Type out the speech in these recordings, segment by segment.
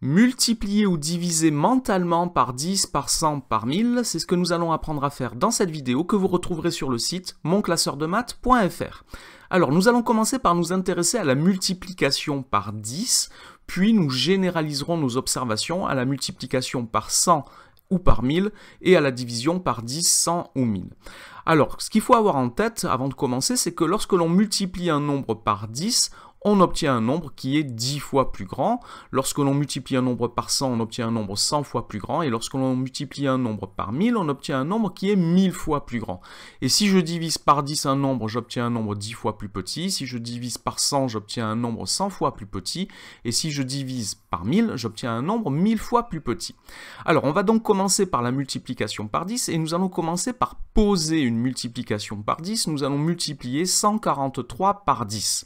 Multiplier ou diviser mentalement par 10, par 100, par 1000, c'est ce que nous allons apprendre à faire dans cette vidéo que vous retrouverez sur le site monclasseurdemaths.fr. Alors, nous allons commencer par nous intéresser à la multiplication par 10, puis nous généraliserons nos observations à la multiplication par 100 ou par 1000 et à la division par 10, 100 ou 1000. Alors, ce qu'il faut avoir en tête avant de commencer, c'est que lorsque l'on multiplie un nombre par 10, on obtient un nombre qui est 10 fois plus grand. Lorsque l'on multiplie un nombre par 100, on obtient un nombre 100 fois plus grand. Et lorsque l'on multiplie un nombre par 1000, on obtient un nombre qui est 1000 fois plus grand. Et si je divise par 10 un nombre, j'obtiens un nombre 10 fois plus petit. Si je divise par 100, j'obtiens un nombre 100 fois plus petit. Et si je divise par 1000, j'obtiens un nombre 1000 fois plus petit. Alors, on va donc commencer par la multiplication par 10. Et nous allons commencer par poser une multiplication par 10. Nous allons multiplier 143 par 10.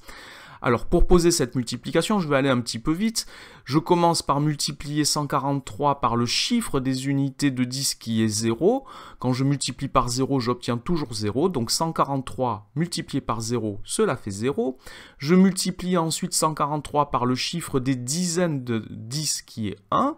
Alors pour poser cette multiplication, je vais aller un petit peu vite. Je commence par multiplier 143 par le chiffre des unités de 10 qui est 0. Quand je multiplie par 0, j'obtiens toujours 0. Donc 143 multiplié par 0, cela fait 0. Je multiplie ensuite 143 par le chiffre des dizaines de 10 qui est 1.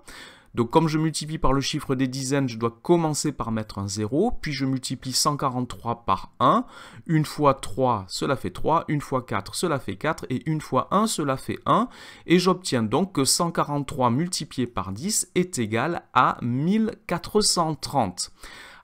Donc comme je multiplie par le chiffre des dizaines, je dois commencer par mettre un 0, puis je multiplie 143 par 1, une fois 3, cela fait 3, une fois 4, cela fait 4, et une fois 1, cela fait 1, et j'obtiens donc que 143 multiplié par 10 est égal à 1430.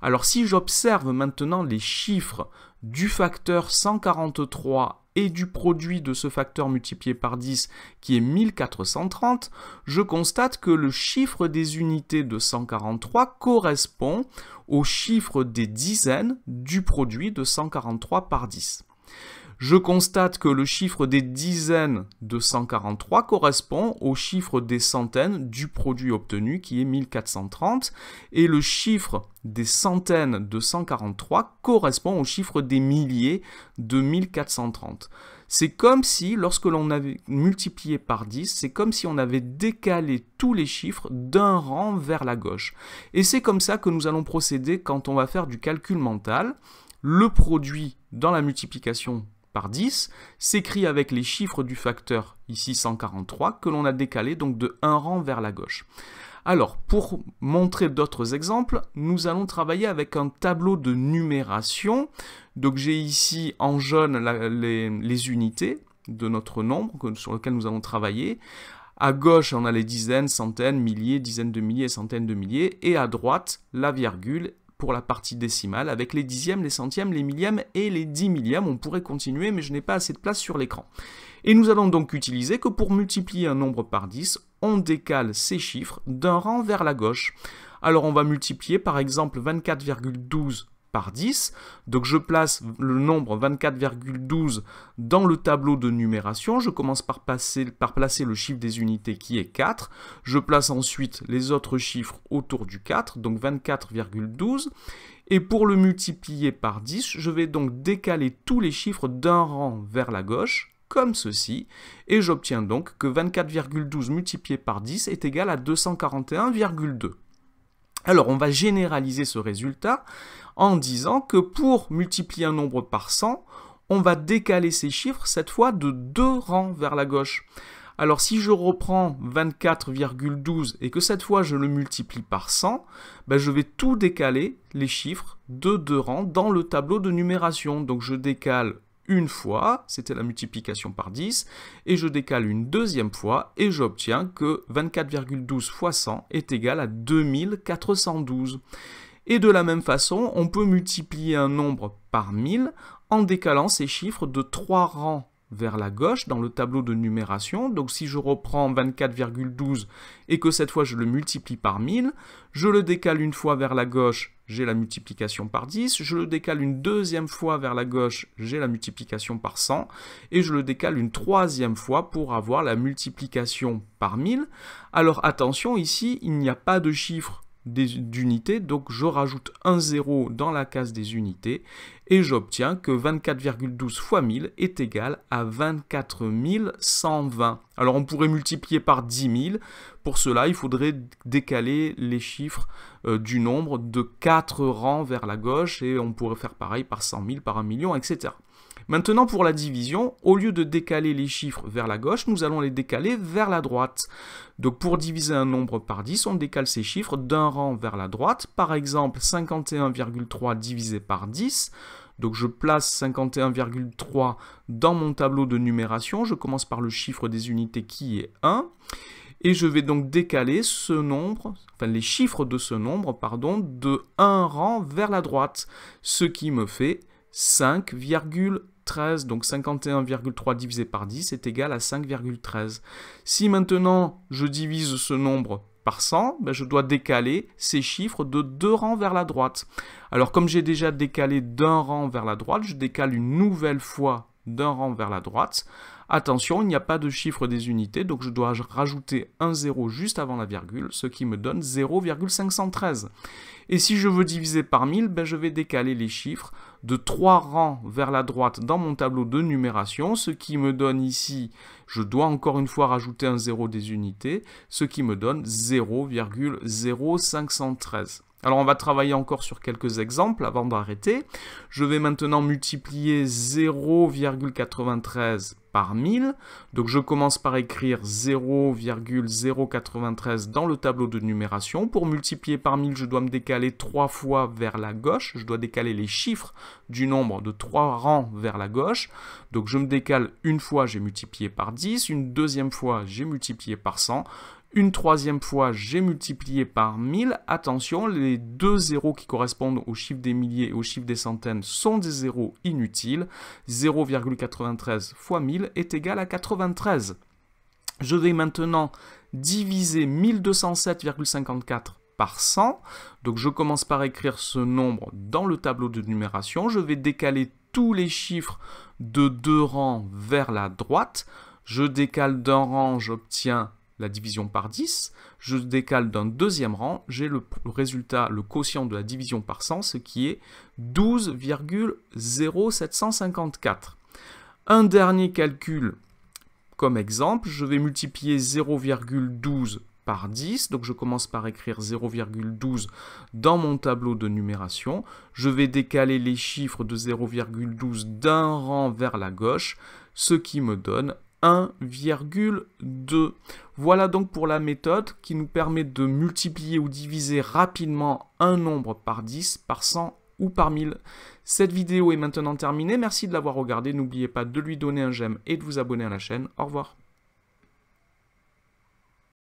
Alors si j'observe maintenant les chiffres du facteur 143 et du produit de ce facteur multiplié par 10 qui est 1430, je constate que le chiffre des unités de 143 correspond au chiffre des dizaines du produit de 143 par 10. Je constate que le chiffre des dizaines de 143 correspond au chiffre des centaines du produit obtenu qui est 1430 et le chiffre des centaines de 143 correspond au chiffre des milliers de 1430. C'est comme si, lorsque l'on avait multiplié par 10, c'est comme si on avait décalé tous les chiffres d'un rang vers la gauche. Et c'est comme ça que nous allons procéder quand on va faire du calcul mental. Le produit dans la multiplication par 10 s'écrit avec les chiffres du facteur, ici 143, que l'on a décalé donc de un rang vers la gauche. Alors, pour montrer d'autres exemples, nous allons travailler avec un tableau de numération. Donc j'ai ici en jaune les unités de notre nombre sur lequel nous allons travailler. À gauche, on a les dizaines, centaines, milliers, dizaines de milliers, centaines de milliers. Et à droite, la virgule pour la partie décimale, avec les dixièmes, les centièmes, les millièmes et les 10 millièmes. On pourrait continuer, mais je n'ai pas assez de place sur l'écran. Et nous allons donc utiliser que pour multiplier un nombre par 10, on décale ces chiffres d'un rang vers la gauche. Alors on va multiplier par exemple 24,12 par 10. Donc je place le nombre 24,12 dans le tableau de numération. Je commence par placer le chiffre des unités qui est 4. Je place ensuite les autres chiffres autour du 4, donc 24,12. Et pour le multiplier par 10, je vais donc décaler tous les chiffres d'un rang vers la gauche, comme ceci, et j'obtiens donc que 24,12 multiplié par 10 est égal à 241,2. Alors, on va généraliser ce résultat en disant que pour multiplier un nombre par 100, on va décaler ces chiffres, cette fois de 2 rangs vers la gauche. Alors, si je reprends 24,12 et que cette fois je le multiplie par 100, ben je vais tout décaler, les chiffres, de 2 rangs dans le tableau de numération. Donc, je décale une fois, c'était la multiplication par 10, et je décale une deuxième fois, et j'obtiens que 24,12 fois 100 est égal à 2412. Et de la même façon, on peut multiplier un nombre par 1000 en décalant ces chiffres de 3 rangs vers la gauche dans le tableau de numération. Donc si je reprends 24,12 et que cette fois je le multiplie par 1000, je le décale une fois vers la gauche, j'ai la multiplication par 10, je le décale une deuxième fois vers la gauche, j'ai la multiplication par 100, et je le décale une troisième fois pour avoir la multiplication par 1000. Alors attention, ici, il n'y a pas de chiffre d'unités, donc je rajoute un 0 dans la case des unités et j'obtiens que 24,12 fois 1000 est égal à 24 120. Alors on pourrait multiplier par 10 000, pour cela il faudrait décaler les chiffres du nombre de 4 rangs vers la gauche et on pourrait faire pareil par 100 000, par 1 million, etc. Maintenant, pour la division, au lieu de décaler les chiffres vers la gauche, nous allons les décaler vers la droite. Donc pour diviser un nombre par 10, on décale ces chiffres d'un rang vers la droite. Par exemple, 51,3 divisé par 10. Donc je place 51,3 dans mon tableau de numération. Je commence par le chiffre des unités qui est 1. Et je vais donc décaler ce nombre, enfin les chiffres de ce nombre, pardon, de un rang vers la droite. Ce qui me fait 5,13. Donc 51,3 divisé par 10 est égal à 5,13. Si maintenant je divise ce nombre par 100, ben je dois décaler ces chiffres de 2 rangs vers la droite. Alors comme j'ai déjà décalé d'un rang vers la droite, je décale une nouvelle fois d'un rang vers la droite. Attention, il n'y a pas de chiffre des unités, donc je dois rajouter un 0 juste avant la virgule, ce qui me donne 0,513. Et si je veux diviser par 1000, ben je vais décaler les chiffres de 3 rangs vers la droite dans mon tableau de numération, ce qui me donne ici, je dois encore une fois rajouter un 0 des unités, ce qui me donne 0,0513. Alors on va travailler encore sur quelques exemples avant d'arrêter. Je vais maintenant multiplier 0,93 par 1000. Donc je commence par écrire 0,093 dans le tableau de numération. Pour multiplier par 1000, je dois me décaler 3 fois vers la gauche. Je dois décaler les chiffres du nombre de 3 rangs vers la gauche. Donc je me décale une fois, j'ai multiplié par 10. Une deuxième fois, j'ai multiplié par 100. Une troisième fois, j'ai multiplié par 1000. Attention, les deux zéros qui correspondent au chiffre des milliers et au chiffre des centaines sont des zéros inutiles. 0,93 fois 1000 est égal à 93. Je vais maintenant diviser 1207,54 par 100. Donc je commence par écrire ce nombre dans le tableau de numération. Je vais décaler tous les chiffres de 2 rangs vers la droite. Je décale d'un rang, j'obtiens la division par 10, je décale d'un deuxième rang, j'ai le résultat, le quotient de la division par 100, ce qui est 12,0754. Un dernier calcul comme exemple, je vais multiplier 0,12 par 10, donc je commence par écrire 0,12 dans mon tableau de numération, je vais décaler les chiffres de 0,12 d'un rang vers la gauche, ce qui me donne 1,2. Voilà donc pour la méthode qui nous permet de multiplier ou diviser rapidement un nombre par 10, par 100 ou par 1000. Cette vidéo est maintenant terminée, merci de l'avoir regardée, n'oubliez pas de lui donner un j'aime et de vous abonner à la chaîne. Au revoir.